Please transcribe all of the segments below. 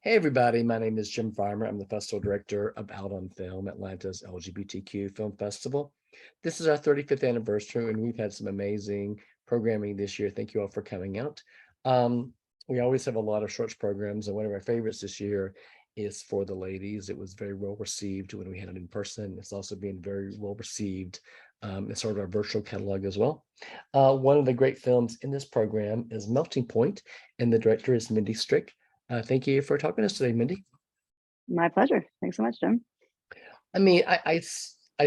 Hey everybody, my name is Jim Farmer. I'm the festival director of Out on Film, Atlanta's LGBTQ film festival. This is our 35th anniversary and we've had some amazing programming this year. Thank you all for coming out. We always have a lot of shorts programs, and one of our favorites this year is For the Ladies. It was very well received when we had it in person. It's also been very well received as sort of our virtual catalog as well. One of the great films in this program is Melting Point, and the director is Mindy Stricke. Thank you for talking to us today, Mindy. My pleasure. Thanks so much, Jim. I mean, I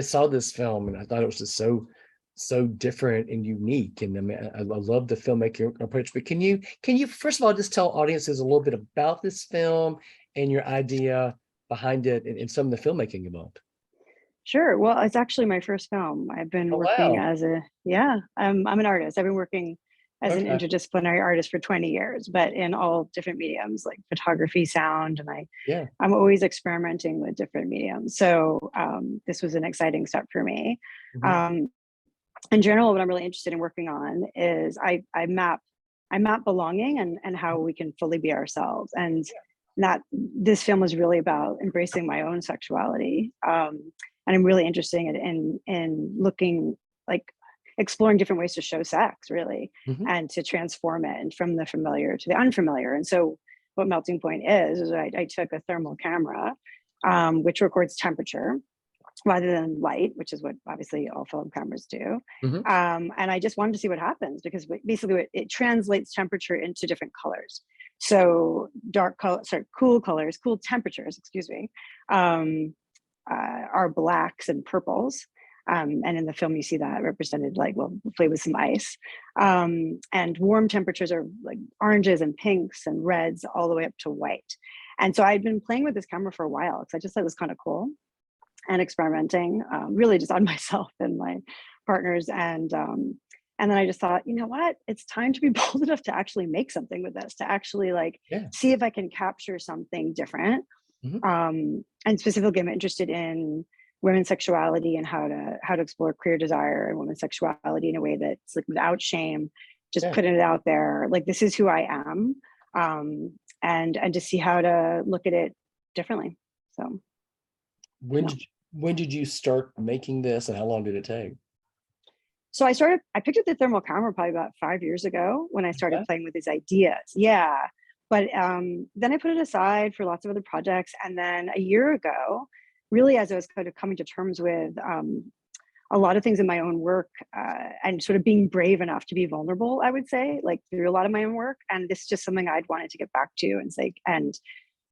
saw this film and I thought it was just so different and unique. And I mean, I love the filmmaking approach. But can you first of all just tell audiences a little bit about this film and your idea behind it and some of the filmmaking involved? Sure. Well, it's actually my first film. I've been Oh working wow. as I'm an artist. I've been working as an Okay. interdisciplinary artist for 20 years, but in all different mediums like photography, sound, and Yeah. I'm always experimenting with different mediums. So this was an exciting step for me. Mhm. Um, in general, what I'm really interested in working on is I map belonging and how we can fully be ourselves. And that this film is really about embracing my own sexuality. And I'm really interested in looking like exploring different ways to show sex, really, Mhm. and to transform it and from the familiar to the unfamiliar. And so what Melting Point is I took a thermal camera, which records temperature rather than light, which is what obviously all film cameras do. Mhm. And I just wanted to see what happens because basically it translates temperature into different colors. So cool colors, cool temperatures, excuse me, are blacks and purples. And in the film, you see that represented like, well, play with some ice. And warm temperatures are like oranges and pinks and reds all the way up to white. And so I'd been playing with this camera for a while because I just thought it was kind of cool and experimenting, really just on myself and my partners. And then I just thought, you know what? It's time to be bold enough to actually make something with this, to actually like Yeah. see if I can capture something different. Mhm. And specifically, I'm interested in women's sexuality and how to explore queer desire and women's sexuality in a way that's like without shame, just Yeah. putting it out there. Like this is who I am, and to see how to look at it differently. So When yeah. did when did you start making this and how long did it take? So I picked up the thermal camera probably about 5 years ago when I started Okay. playing with these ideas. Yeah. But then I put it aside for lots of other projects. And then a year ago, really, as I was kind of coming to terms with a lot of things in my own work and sort of being brave enough to be vulnerable, I would say, like through a lot of my own work. And this is just something I'd wanted to get back to and say, and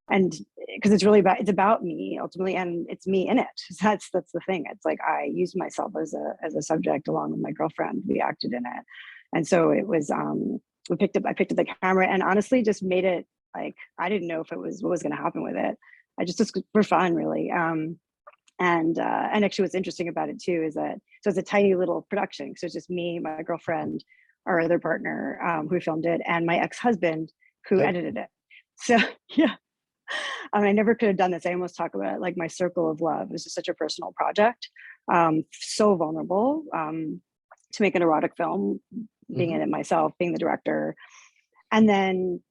because it's about me ultimately, and it's me in it. That's the thing. It's like I used myself as a subject along with my girlfriend. We acted in it, and so it was. I picked up the camera and honestly just made it like I didn't know if it was what was going to happen with it. I just for fun, really. And actually, what's interesting about it too is that so it's a tiny little production. So it's just me, my girlfriend, our other partner who filmed it, and my ex-husband who Okay. edited it. So yeah, I never could have done this. I almost talk about it like my circle of love. This is such a personal project, so vulnerable to make an erotic film, being Mhm. in it myself, being the director. And then,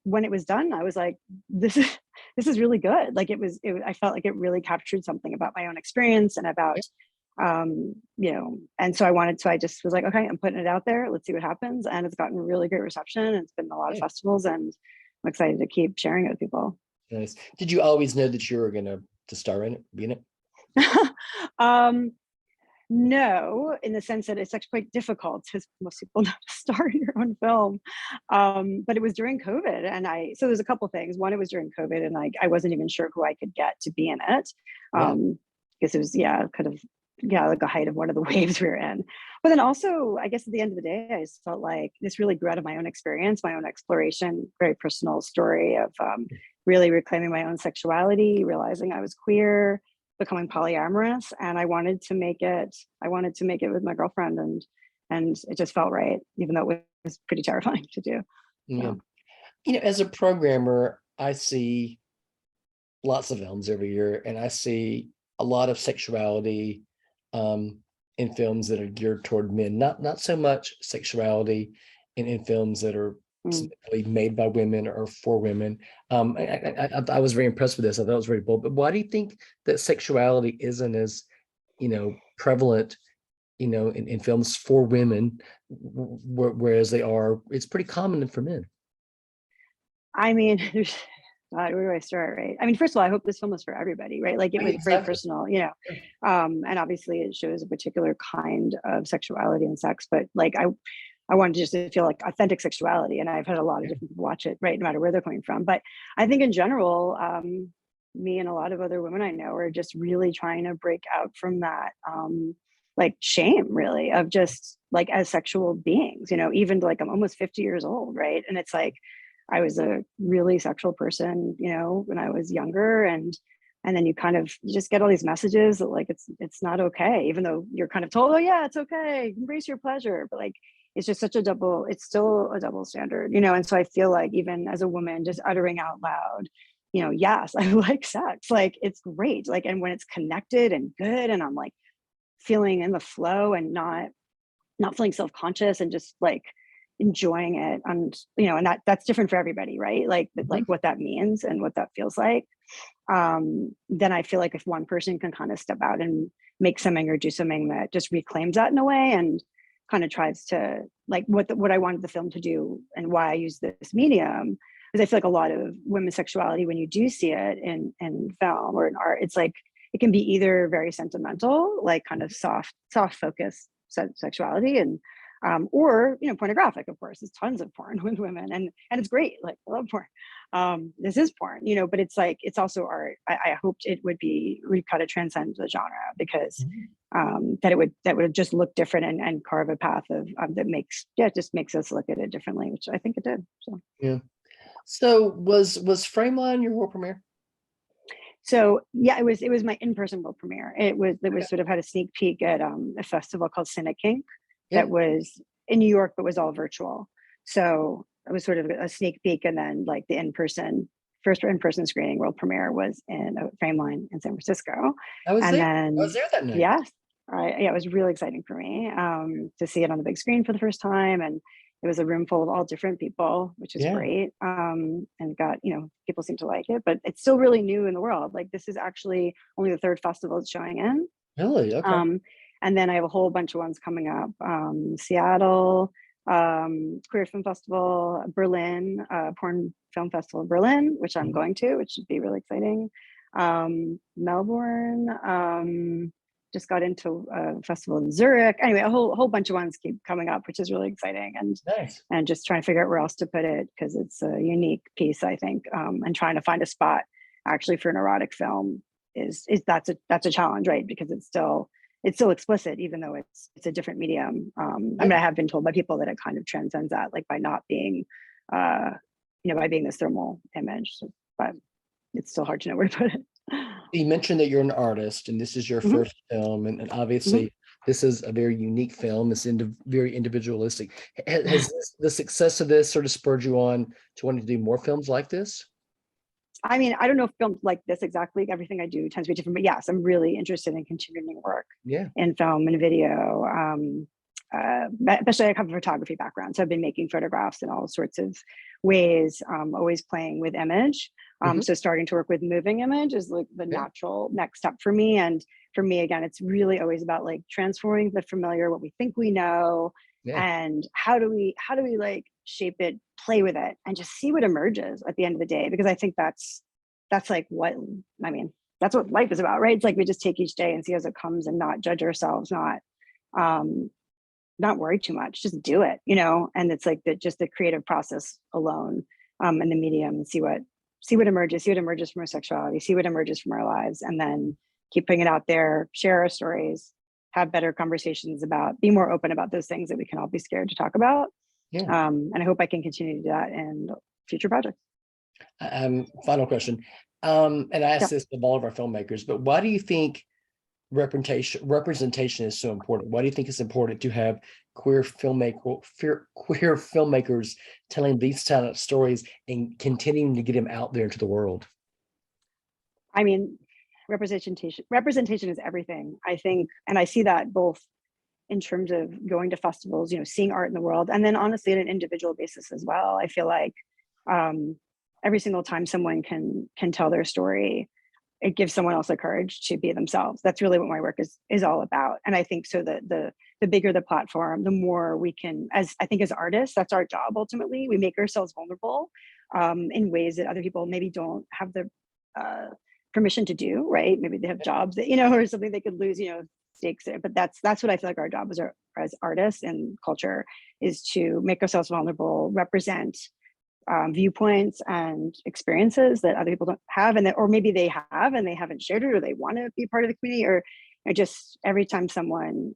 when it was done, I was like, this is this is really good. Like I felt like it really captured something about my own experience and about, Yeah. and so I just was like, okay, I'm putting it out there. Let's see what happens. And it's gotten really great reception. It's been a lot of Yeah. festivals and I'm excited to keep sharing it with people. Nice. Did you always know that you were gonna to star in it, be in it? um, no, in the sense that it's actually quite difficult, as most people know, to star in your own film. But it was during COVID, and so there's a couple things. One, it was during COVID, and I wasn't even sure who I could get to be in it, Yeah. because it was kind of like a height of one of the waves we were in. But then also, I guess at the end of the day, I just felt like this really grew out of my own experience, my own exploration, very personal story of really reclaiming my own sexuality, realizing I was queer, becoming polyamorous, and I wanted to make it with my girlfriend, and it just felt right, even though it was pretty terrifying to do. Yeah. So As a programmer, I see lots of films every year, and I see a lot of sexuality um, in films that are geared toward men. Not so much sexuality in films that are Mm. specifically made by women or for women. I was very impressed with this. I thought it was very bold. But why do you think that sexuality isn't as, prevalent, in films for women, whereas it's pretty common for men? I mean, there's where do I start, right? I mean, first of all, I hope this film is for everybody, right? Like it Right, was very exactly. personal, you know. And obviously it shows a particular kind of sexuality and sex, but like I wanted just to feel like authentic sexuality. And I've had a lot of Yeah. different people watch it, right? No matter where they're coming from. But I think in general, me and a lot of other women I know are just really trying to break out from that like shame really of just like as sexual beings, you know, even like I'm almost 50 years old, right? And it's like I was a really sexual person, you know, when I was younger, and then you just get all these messages that like it's not okay, even though you're kind of told, oh yeah, it's okay, embrace your pleasure, but like it's just such a double, it's still a double standard, you know. And so I feel like even as a woman, just uttering out loud, you know, yes, I like sex, like it's great, like, and when it's connected and good, and I'm like feeling in the flow and not feeling self-conscious and just like enjoying it, and you know, and that's different for everybody, right? Like Mhm. what that means and what that feels like. Then I feel like if one person can kind of step out and make something or do something that just reclaims that in a way and kind of tries to like what I wanted the film to do and why I use this medium, because I feel like a lot of women's sexuality, when you do see it in film or in art, it's like it can be either very sentimental, like kind of soft focus sexuality, and or you know, pornographic. Of course, there's tons of porn with women, and it's great. Like I love porn. This is porn, you know, but it's like it's also art. I hoped it would kind of transcend the genre, because Mhm. that would just look different and carve a path of that makes, yeah, it just makes us look at it differently, which I think it did. So Yeah. So was Frameline your world premiere? yeah, it was my in-person world premiere. It was Okay. sort of had a sneak peek at a festival called Cinekink Yeah. that was in New York, but was all virtual. So it was sort of a sneak peek, and then like the in-person first in-person screening world premiere was in Frameline in San Francisco, I was and there. I was then there that night. yes, yeah, it was really exciting for me to see it on the big screen for the first time, and it was a room full of all different people, which is Yeah. great. And got, you know, people seem to like it, but it's still really new in the world. Like this is actually only the third festival it's showing in. Really? Okay. Um, and then I have a whole bunch of ones coming up. Seattle, Queer Film Festival, Berlin, Porn Film Festival in Berlin, which I'm Mhm. going to, which should be really exciting. Melbourne, just got into a festival in Zurich. Anyway, a whole bunch of ones keep coming up, which is really exciting, Nice. and just trying to figure out where else to put it, because it's a unique piece, I think. And trying to find a spot actually for an erotic film is that's a challenge, right? Because it's still explicit, even though it's a different medium. I Yeah. mean, I have been told by people that it kind of transcends that, like by not being, uh, you know, by being this thermal image. But it's still hard to know where to put it. You mentioned that you're an artist and this is your Mhm, first film, and mhm. obviously this is a very unique film. It's very individualistic. Has the success of this sort of spurred you on to wanting to do more films like this? I mean, I don't know if films like this exactly, everything I do tends to be different, but yes, I'm really interested in continuing work Yeah. in film and video. Especially I come from a photography background, so I've been making photographs in all sorts of ways, always playing with image. Mhm. So starting to work with moving image is like the Yeah. natural next step for me. And for me, again, it's really always about like transforming the familiar, what we think we know, Yeah. and how do we like shape it, play with it, and just see what emerges at the end of the day. Because I think that's like what, I mean, that's what life is about, right? It's like we just take each day and see as it comes, and not judge ourselves, um not worry too much, just do it, you know. And it's like just the creative process alone, and the medium, and see what emerges from our sexuality, see what emerges from our lives, and then keep putting it out there, share our stories, have better conversations about, be more open about those things that we can all be scared to talk about. Yeah. And I hope I can continue to do that in future projects. Final question. And I Yeah. ask this of all of our filmmakers, but why do you think representation is so important? Why do you think it's important to have queer filmmakers telling these kind of stories and continuing to get them out there into the world? I mean, representation is everything, I think. And I see that both in terms of going to festivals, seeing art in the world, and then honestly on an individual basis as well. I feel like um, every single time someone can tell their story, it gives someone else the courage to be themselves. That's really what my work is all about. And I think so that the bigger the platform, the more we can, as I think as artists, that's our job ultimately. We make ourselves vulnerable in ways that other people maybe don't have the uh, permission to do, right? Maybe they have jobs that, or something they could lose, stakes there. But that's what I feel like our job as artists and culture is to make ourselves vulnerable, represent viewpoints and experiences that other people don't have, and that, or maybe they have and they haven't shared it, or they want to be part of the community, or just every time someone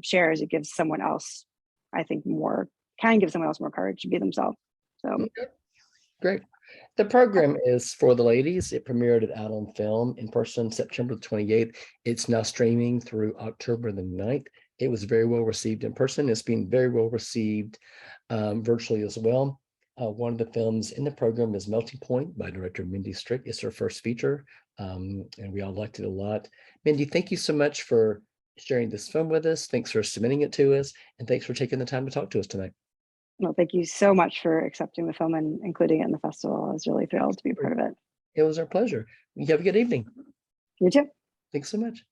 shares, it gives someone else, I think, can give someone else more courage to be themselves. So Okay, great. The program is for the ladies. It premiered at Out on Film in person September 28th. It's now streaming through October the 9th. It was very well received in person. It's been very well received virtually as well. One of the films in the program is Melting Point by director Mindy Stricke. It's her first feature, and we all liked it a lot. Mindy, thank you so much for sharing this film with us. Thanks for submitting it to us, and thanks for taking the time to talk to us tonight. well, thank you so much for accepting the film and including it in the festival. I was really thrilled to be part of it. It was our pleasure. You have a good evening. You too. Thanks so much.